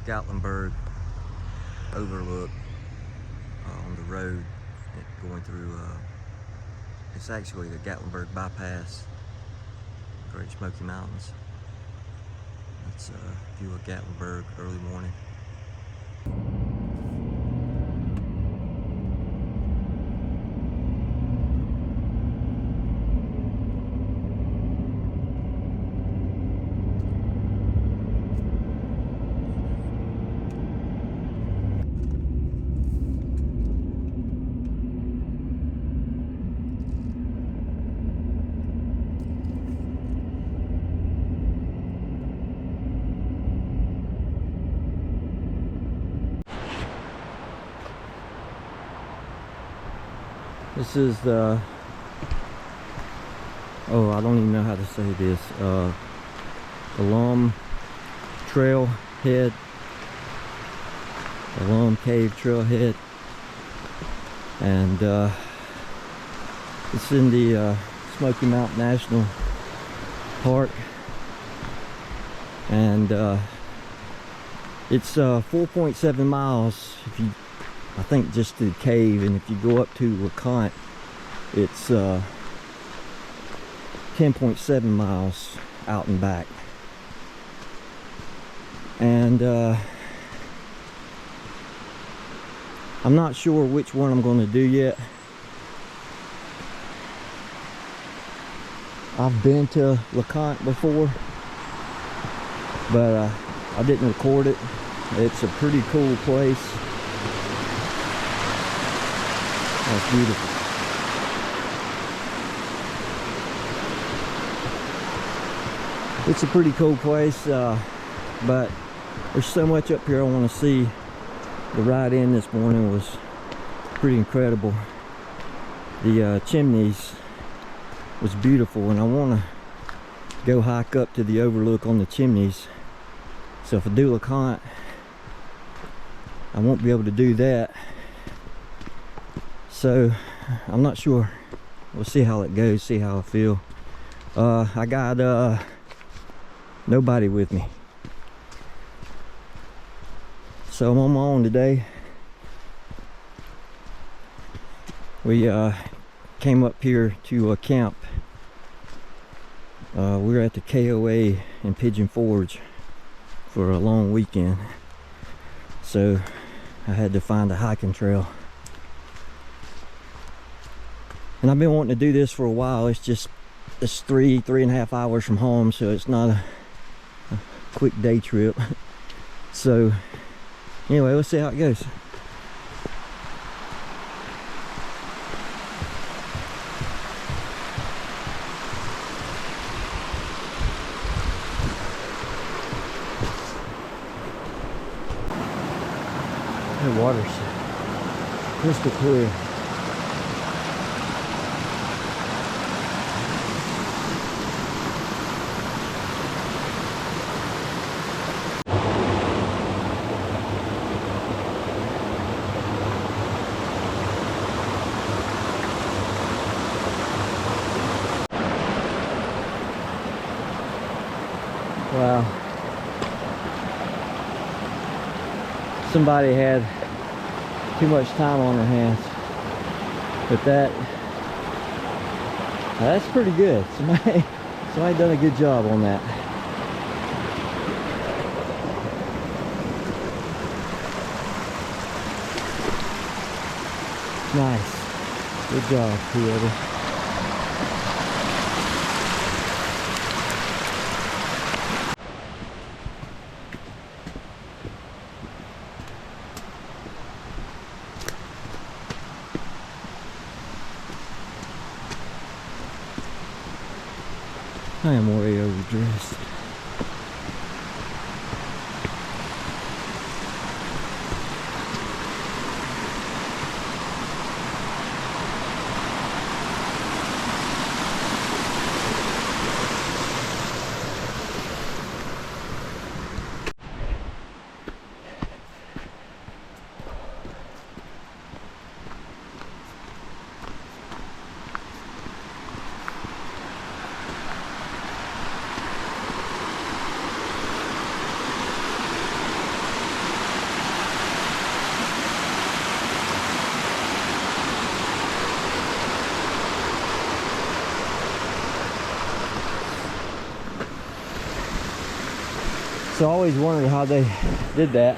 Gatlinburg overlook on the road going through, it's actually the Gatlinburg bypass, Great Smoky Mountains. That's a view of Gatlinburg early morning. This is the, I don't even know how to say this, Alum trailhead, Alum cave trailhead, and it's in the Smoky Mountain National Park, and it's 4.7 miles if you, I think, just to the cave, and if you go up to LeConte, it's 10.7 miles out and back. And I'm not sure which one I'm going to do yet. I've been to LeConte before, but I didn't record it. It's a pretty cool place. That's beautiful. It's a pretty cool place, but there's so much up here I want to see. The ride in this morning was pretty incredible. The chimneys was beautiful, and I want to go hike up to the overlook on the chimneys. So if I do LeConte, I won't be able to do that. So I'm not sure. We'll see how it goes, see how I feel. I got nobody with me, so I'm on my own today. We came up here to camp. We're at the KOA in Pigeon Forge for a long weekend, so I had to find a hiking trail. And I've been wanting to do this for a while. It's 3.5 hours from home, so it's not a quick day trip. So anyway, let's see how it goes. The water's crystal clear. Wow. Somebody had too much time on their hands. But that's pretty good. Somebody done a good job on that. Nice. Good job, whoever. I am way overdressed. So I always wondered how they did that,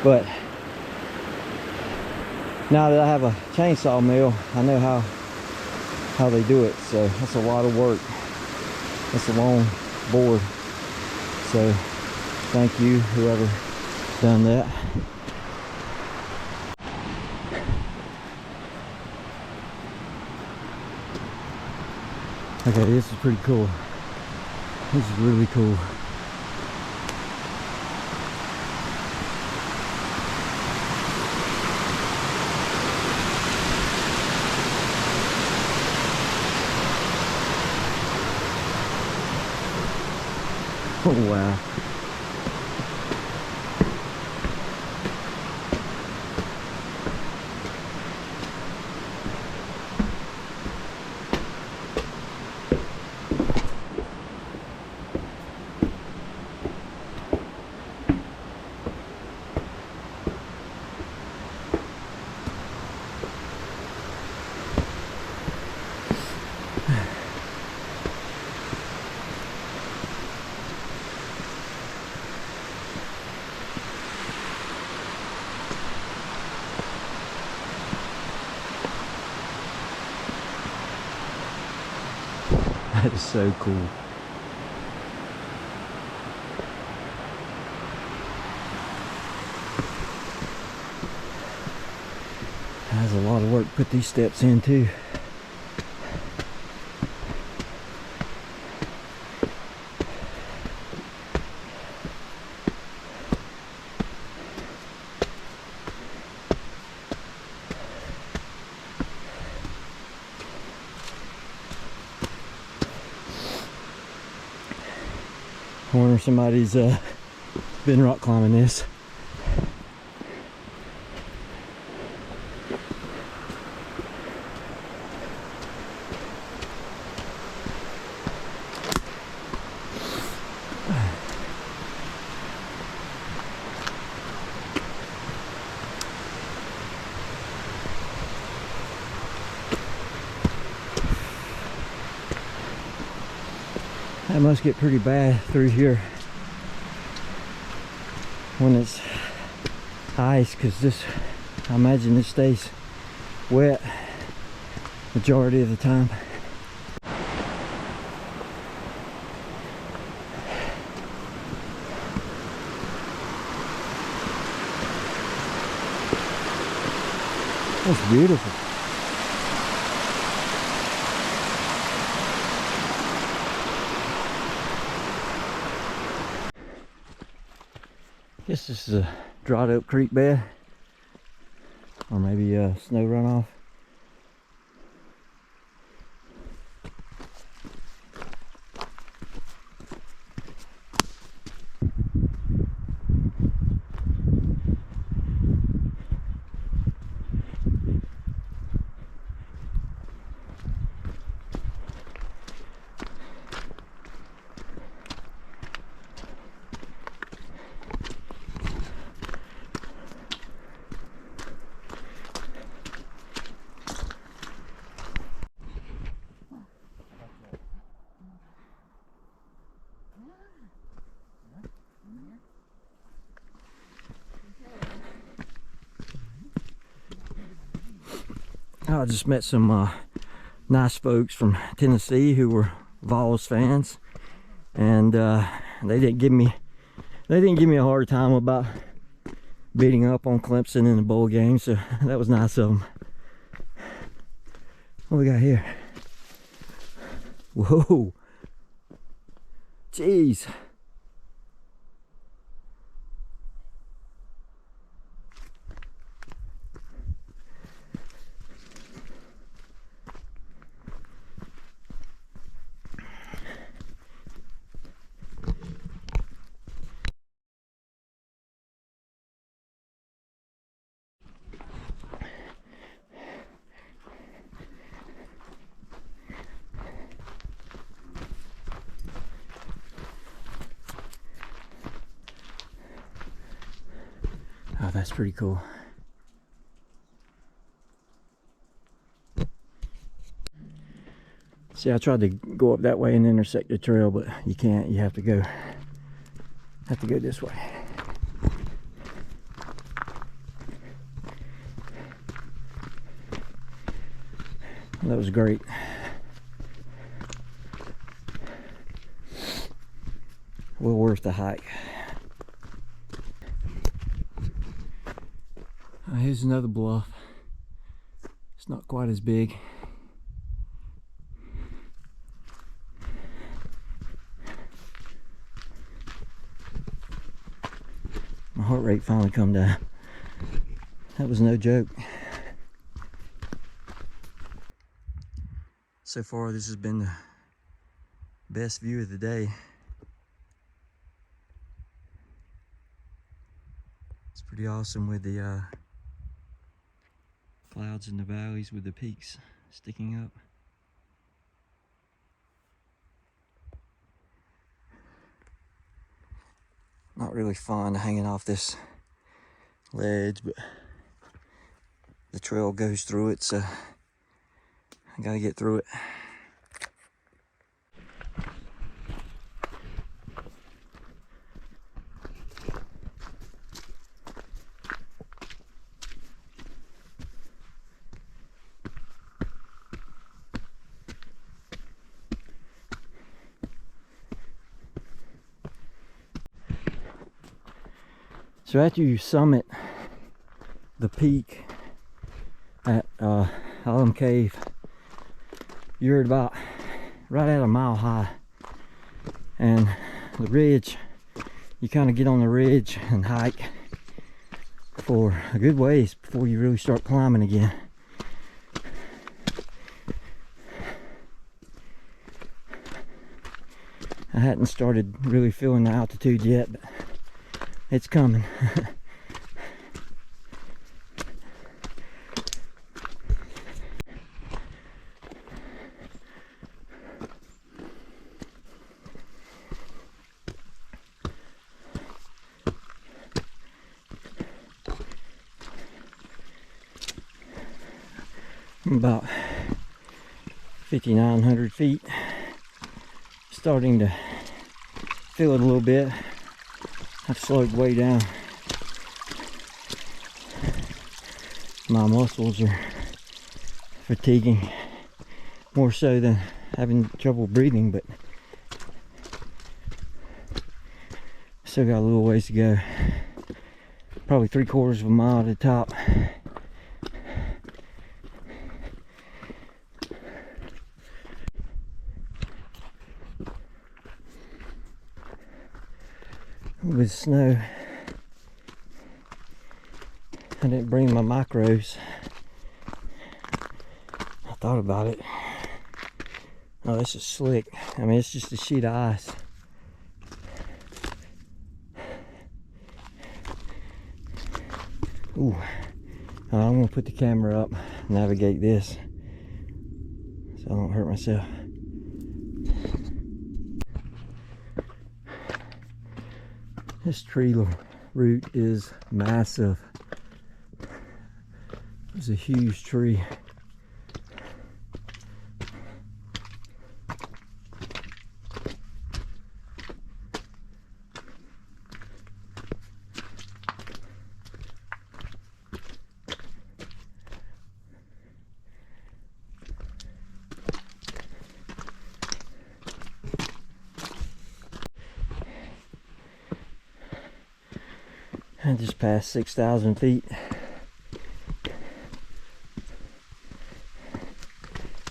but now that I have a chainsaw mill, I know how they do it. So that's a lot of work. That's a long board. So thank you, whoever done that. Okay, this is pretty cool. This is really cool. Oh wow. That is so cool. That's a lot of work to put these steps in too. I wonder if somebody's been rock climbing this. That must get pretty bad through here when it's ice, because this, I imagine this stays wet majority of the time. That's beautiful. Guess this is a dried up creek bed, or maybe a snow runoff. I just met some nice folks from Tennessee who were Vols fans, and they didn't give me a hard time about beating up on Clemson in the bowl game, so that was nice of them. What we got here? Whoa, jeez. Oh, that's pretty cool. See, I tried to go up that way and intersect the trail, but you can't. You have to go Have to go this way. That was great. Well worth the hike. Here's another bluff. It's not quite as big. My heart rate finally come down. That was no joke. So far, this has been the best view of the day. It's pretty awesome with the clouds in the valleys with the peaks sticking up. Not really fun hanging off this ledge, but the trail goes through it, so I gotta get through it. So after you summit the peak at Alum Cave, you're about right at a mile high, and the ridge, you kind of get on the ridge and hike for a good ways before you really start climbing again. I hadn't started really feeling the altitude yet, but it's coming. I'm about 5,900 feet. Starting to feel it a little bit. I've slowed way down. My muscles are fatiguing more so than having trouble breathing, but still got a little ways to go. Probably 3/4 of a mile to the top. With snow, I didn't bring my micros. I thought about it. Oh, this is slick. I mean, it's just a sheet of ice. Ooh, I'm gonna put the camera up, navigate this so I don't hurt myself. This tree root is massive. It's a huge tree. I just passed 6,000 feet.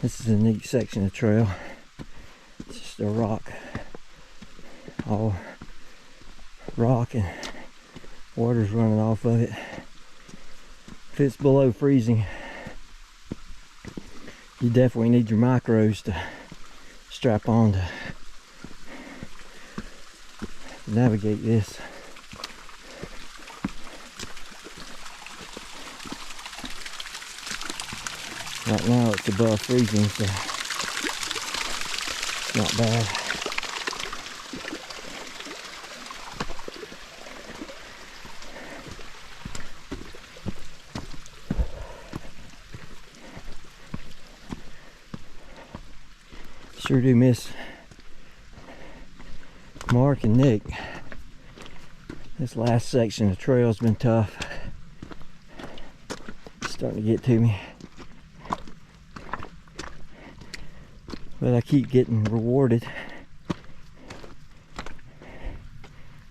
This is a neat section of trail. It's just a rock, all rock, and water's running off of it. If it's below freezing, you definitely need your micros to strap on to navigate this. Right now it's above freezing, so it's not bad. Sure do miss Mark and Nick. This last section of the trail's been tough. It's starting to get to me. But I keep getting rewarded.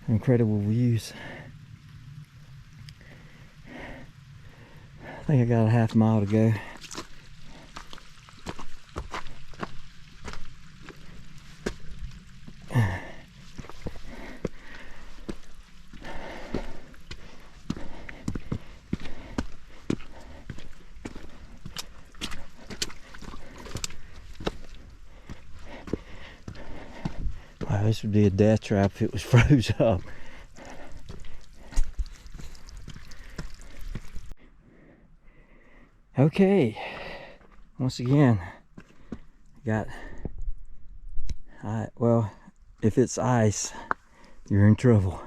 Incredible views. I think I got a half mile to go. Wow, this would be a death trap if it was froze up. Okay, once again, got, well, if it's ice, you're in trouble,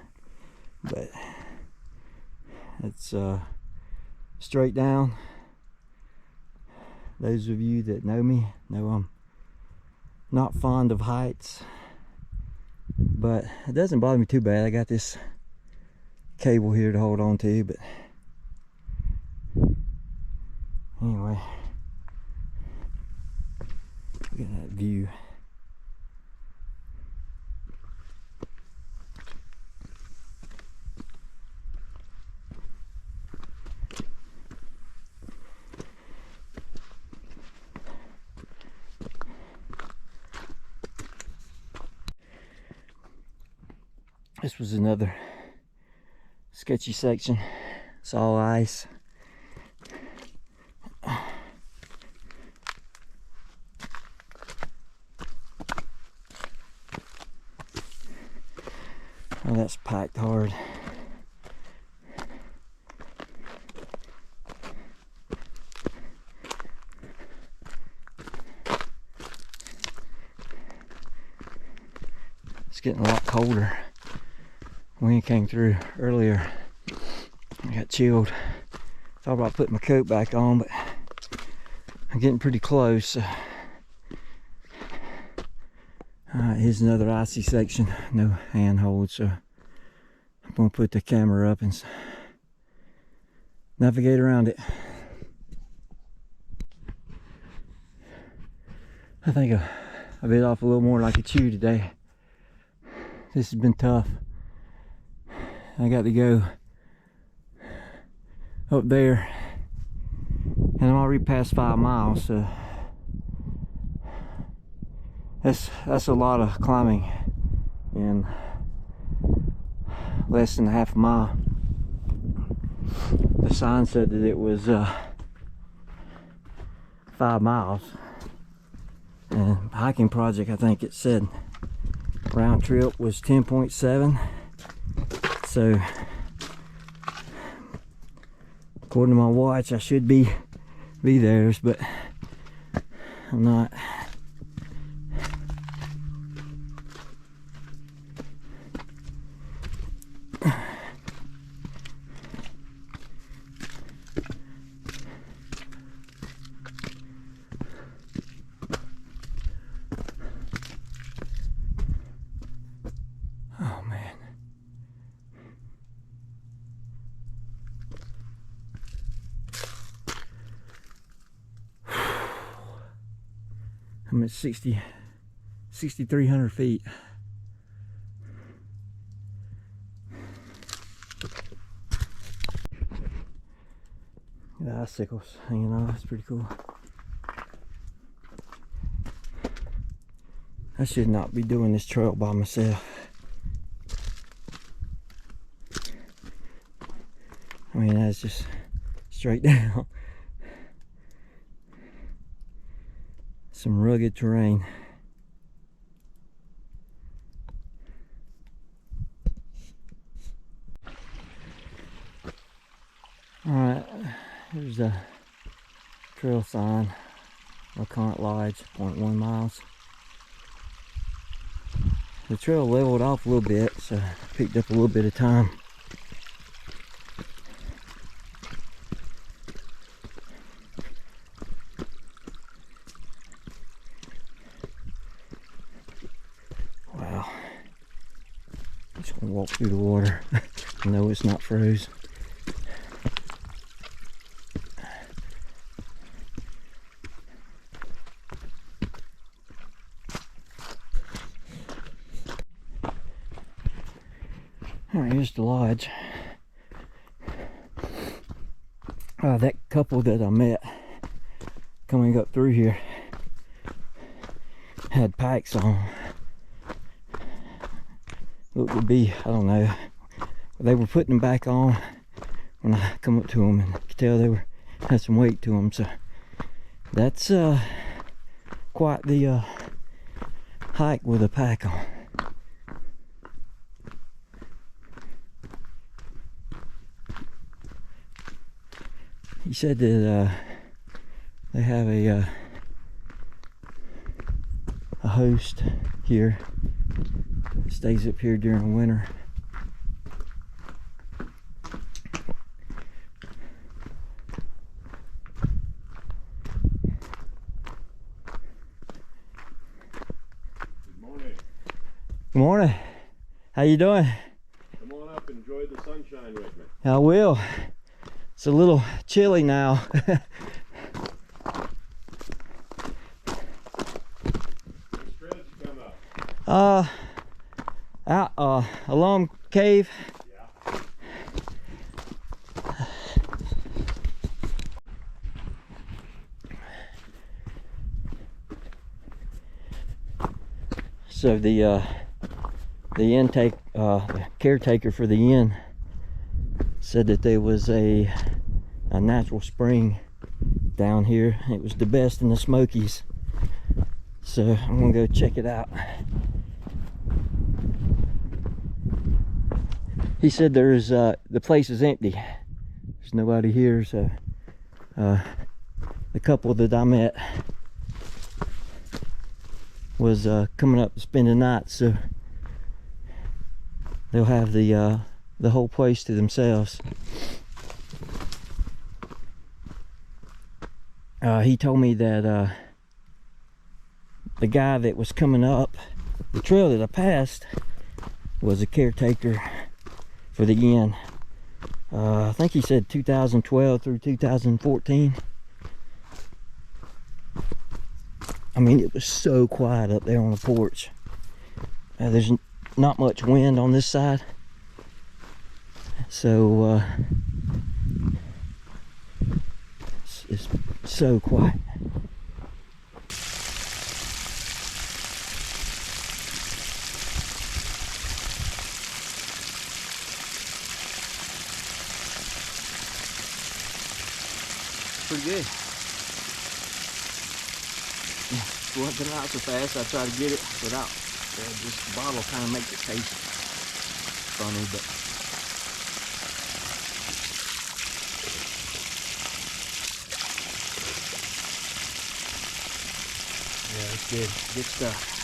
but it's straight down. Those of you that know me know I'm not fond of heights, but it doesn't bother me too bad. I got this cable here to hold on to, but anyway, look at that view. This was another sketchy section. It's all ice. Oh, that's packed hard. It's getting a lot colder. Wind came through earlier. I got chilled. Thought about putting my coat back on, but I'm getting pretty close. Alright, here's another icy section. No handhold, so I'm going to put the camera up and navigate around it. I think I bit off a little more like a chew today. This has been tough. I got to go up there, and I'm already past 5 miles, so that's a lot of climbing in less than a half a mile. The sign said that it was 5 miles, and hiking project, I think it said round trip was 10.7. So according to my watch, I should be there, but I'm not. Oh man. I'm at 6,300 feet. The icicles hanging off, it's pretty cool. I should not be doing this trail by myself. I mean, that's just straight down. Some rugged terrain. Alright, here's the trail sign. LeConte Lodge, 0.1 miles. The trail leveled off a little bit, so I picked up a little bit of time. and walk through the water. No, it's not froze. Alright, here's the lodge. That couple that I met coming up through here had packs on. Looked to be, I don't know, they were putting them back on when I come up to them, and I could tell they had some weight to them. So that's quite the hike with a pack on. He said that they have a host here that stays up here during the winter. Good morning. Good morning. How you doing? Come on up, enjoy the sunshine with me. I will. It's a little chilly now. Which trail did you come up? Out Alum cave. Yeah. So the intake, the caretaker for the inn said that there was a natural spring down here. It was the best in the Smokies. So I'm gonna go check it out. He said there's the place is empty. There's nobody here, so the couple that I met was coming up to spend the night, so they'll have the whole place to themselves. He told me that the guy that was coming up the trail that I passed was a caretaker for the inn. I think he said 2012 through 2014. I mean, it was so quiet up there on the porch. There's not much wind on this side, so it's so quiet. Pretty good. It wasn't coming out so fast. I tried to get it without this bottle. Kind of makes it taste funny, but yeah, it's good. Good stuff.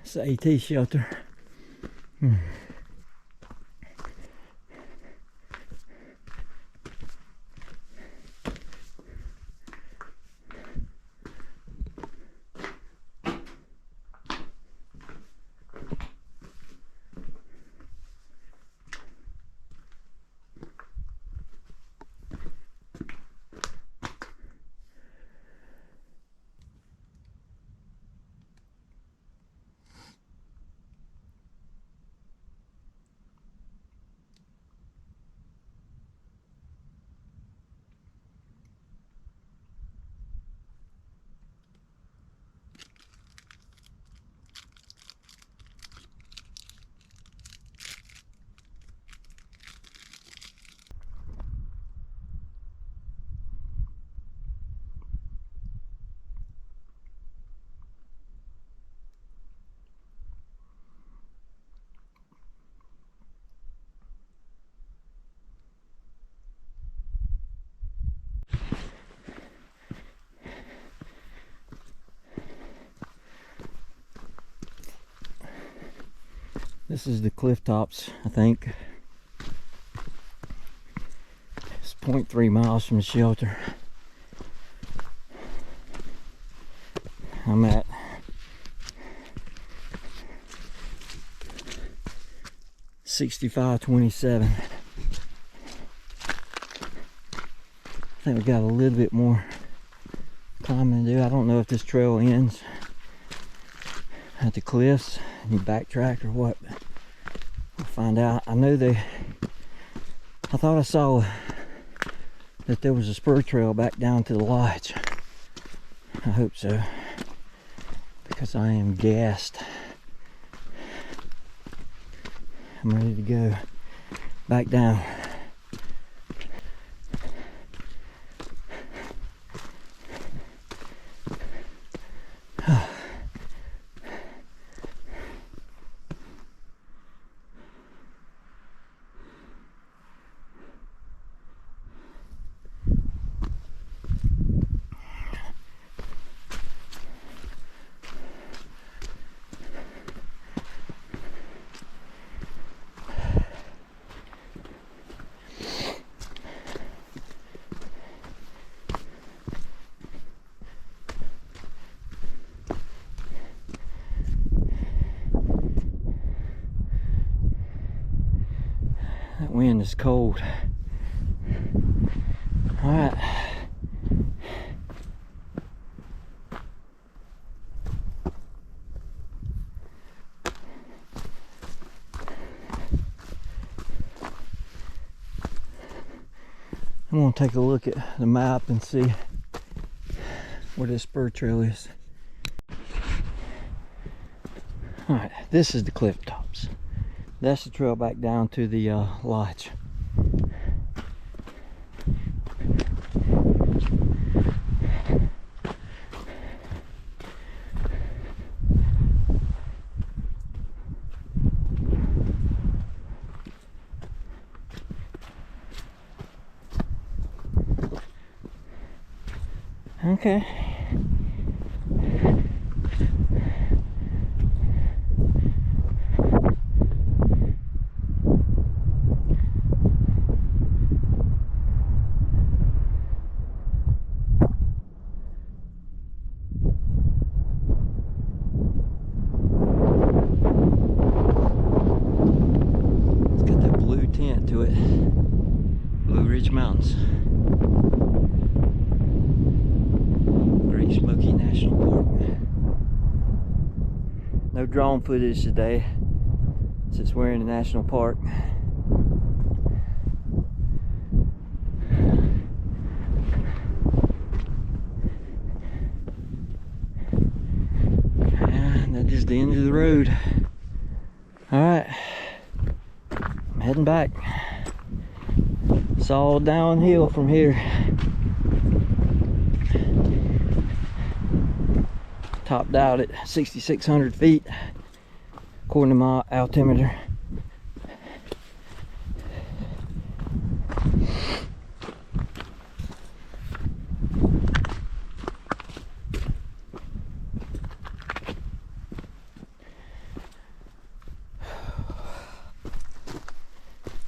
It's the AT shelter. This is the cliff tops, I think. 0.3 miles from the shelter. I'm at 65.27. I think we got a little bit more climbing to do. I don't know if this trail ends at the cliffs and you backtrack or what. We'll find out. I know I thought I saw that there was a spur trail back down to the lodge. I hope so, because I am gassed. I'm ready to go back down. That wind is cold. All right. I'm gonna take a look at the map and see where this spur trail is. All right, this is the cliff tops. That's the trail back down to the lodge. Okay. It's got that blue tint to it. Blue Ridge Mountains. Smoky National Park. No drone footage today since we're in the national park. And that is the end of the road. Alright, I'm heading back. It's all downhill from here. Topped out at 6,600 feet according to my altimeter.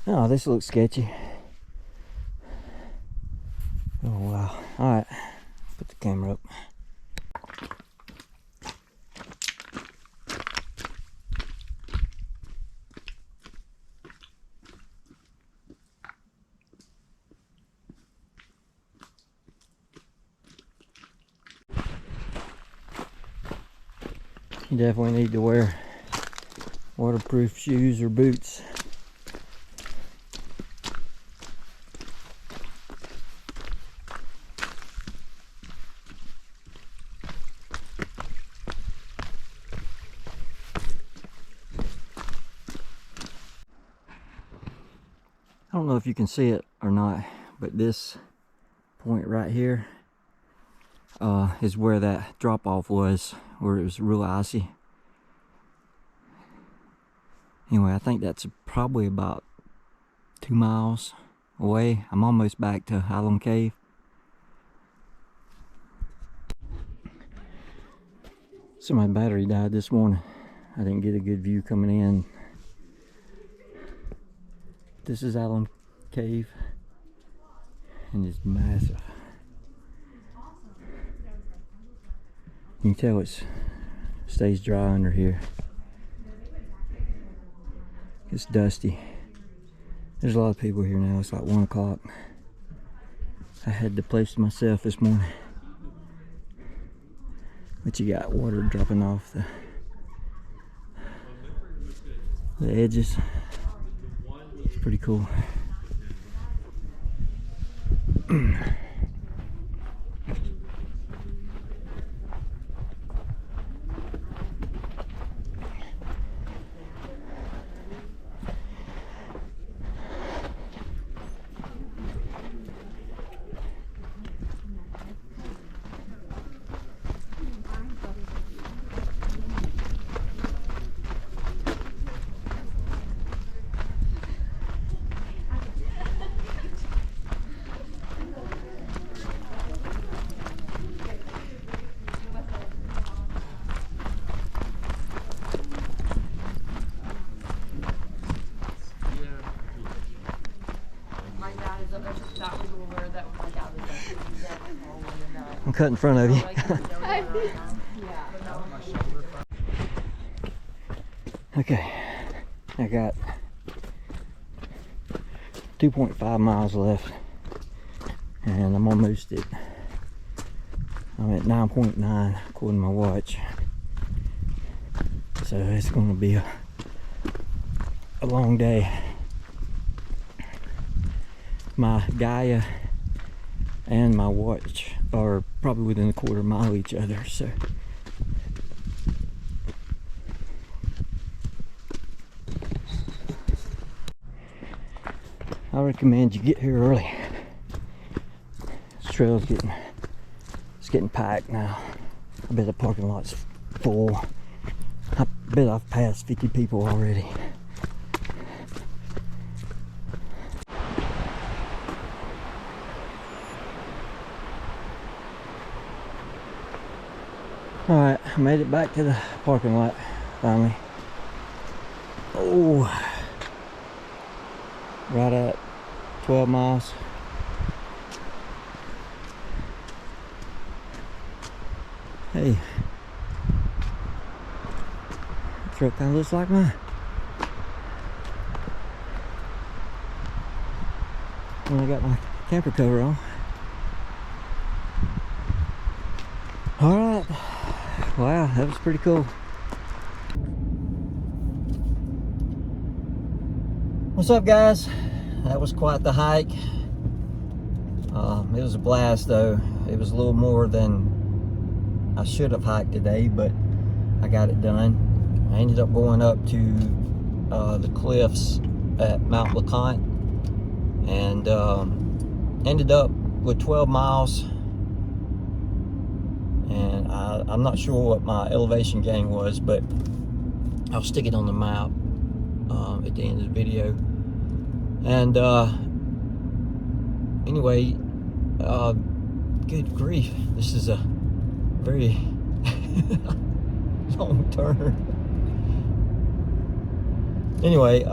Oh, this looks sketchy. Oh wow. Alright, put the camera up. You definitely need to wear waterproof shoes or boots. I don't know if you can see it or not, but this point right here is where that drop off was, where it was real icy. Anyway, I think that's probably about 2 miles away. I'm almost back to Alum Cave. So my battery died this morning. I didn't get a good view coming in. This is Alum Cave. and it's massive. You can tell it stays dry under here. It's dusty. There's a lot of people here now. It's like 1 o'clock. I had the place to myself this morning. But you got water dropping off the edges. It's pretty cool. I'm cut in front of you. Okay, I got 2.5 miles left, and I'm almost at, I'm at 9.9 according to my watch. So it's going to be a long day. My Gaia and my watch are probably within a quarter mile of each other, so I recommend you get here early. This trail's getting packed now. I bet the parking lot's full. I bet I've passed 50 people already. Alright, I made it back to the parking lot finally. Oh, right at 12 miles. Hey, that truck kind of looks like mine. When I got my camper cover on. Alright. Wow, that was pretty cool. What's up, guys? That was quite the hike. It was a blast, though. It was a little more than I should have hiked today, but I got it done. I ended up going up to the cliffs at Mount LeConte, and ended up with 12 miles. And I'm not sure what my elevation gain was, but I'll stick it on the map at the end of the video. And anyway, good grief, this is a very long turn. Anyway,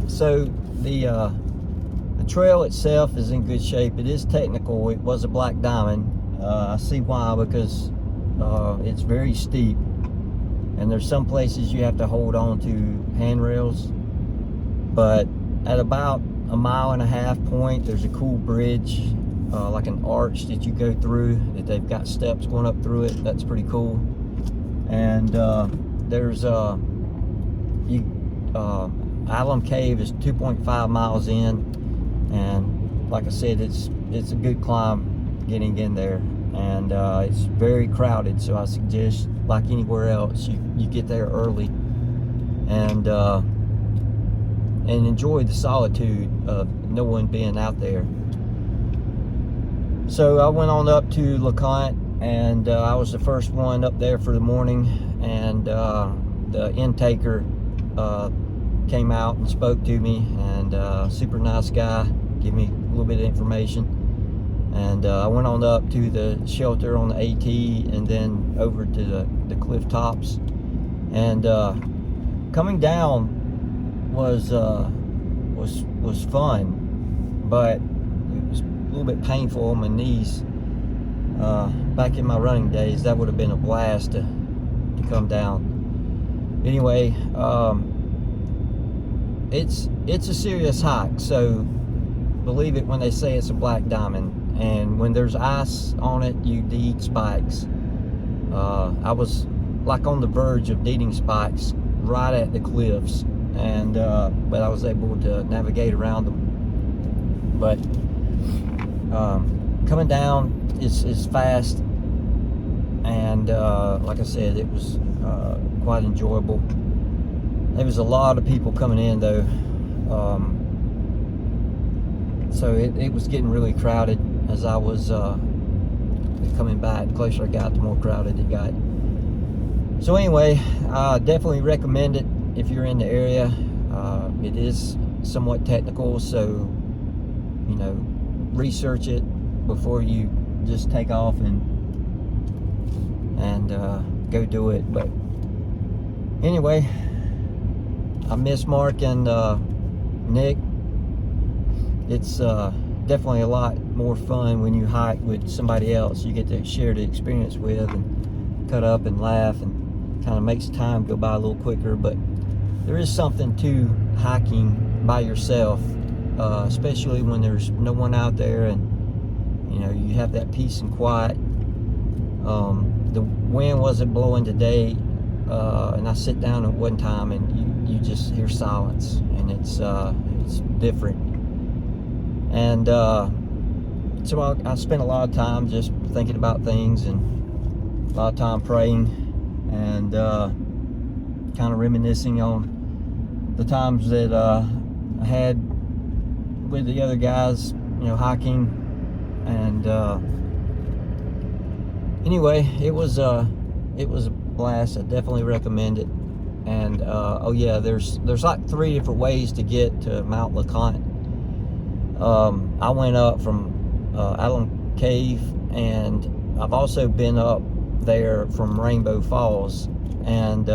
so the trail itself is in good shape. It is technical. It was a black diamond. I see why, because it's very steep, and there's some places you have to hold on to handrails, but at about a 1.5 mile point, there's a cool bridge, like an arch that you go through, that they've got steps going up through it. That's pretty cool. And there's Alum Cave is 2.5 miles in, and like I said, it's a good climb getting in there, and it's very crowded, so I suggest, like anywhere else, you get there early and enjoy the solitude of no one being out there. So I went on up to LeConte, and I was the first one up there for the morning, and the intaker came out and spoke to me, and super nice guy, gave me a little bit of information. And I went on up to the shelter on the AT, and then over to the cliff tops. And coming down was fun, but it was a little bit painful on my knees. Back in my running days, that would have been a blast to come down. Anyway, it's a serious hike, so believe it when they say it's a black diamond. And when there's ice on it, you need spikes. I was like on the verge of needing spikes right at the cliffs, and but I was able to navigate around them. But coming down is fast, and like I said, it was quite enjoyable. There was a lot of people coming in though, so it was getting really crowded as I was coming back. The closer I got, the more crowded it got. So anyway, I definitely recommend it if you're in the area. It is somewhat technical, so you know, research it before you just take off and go do it. But anyway, I miss Mark and Nick. It's definitely a lot more fun when you hike with somebody else you get to share the experience with and cut up and laugh, and kind of makes time go by a little quicker. But there is something to hiking by yourself, especially when there's no one out there and you know, you have that peace and quiet. The wind wasn't blowing today, and I sit down at one time and you just hear silence, and it's different. And so I spent a lot of time just thinking about things, and a lot of time praying, and kind of reminiscing on the times that I had with the other guys, you know, hiking. And anyway, it was a blast. I definitely recommend it. And oh yeah, there's like 3 different ways to get to Mount LeConte. I went up from Alum Cave, and I've also been up there from Rainbow Falls. And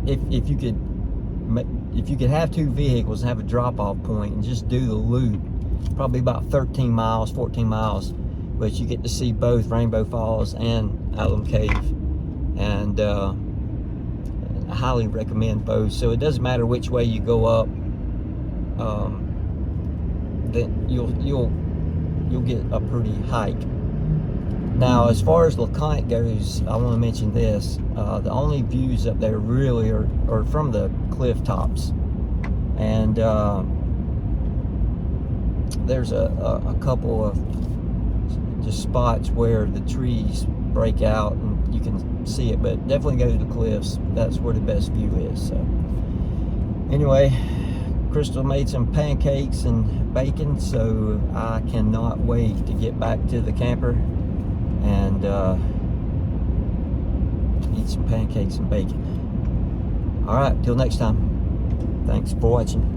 if you could have 2 vehicles and have a drop-off point and just do the loop, probably about 13 miles, 14 miles, but you get to see both Rainbow Falls and Alum Cave. And I highly recommend both. So it doesn't matter which way you go up, that you'll get a pretty hike. Now, as far as LeConte goes, I want to mention this. The only views up there really are from the cliff tops. And there's a couple of just spots where the trees break out and you can see it, but definitely go to the cliffs. That's where the best view is. So anyway, Crystal made some pancakes and bacon, so I cannot wait to get back to the camper and eat some pancakes and bacon. All right, till next time. Thanks for watching.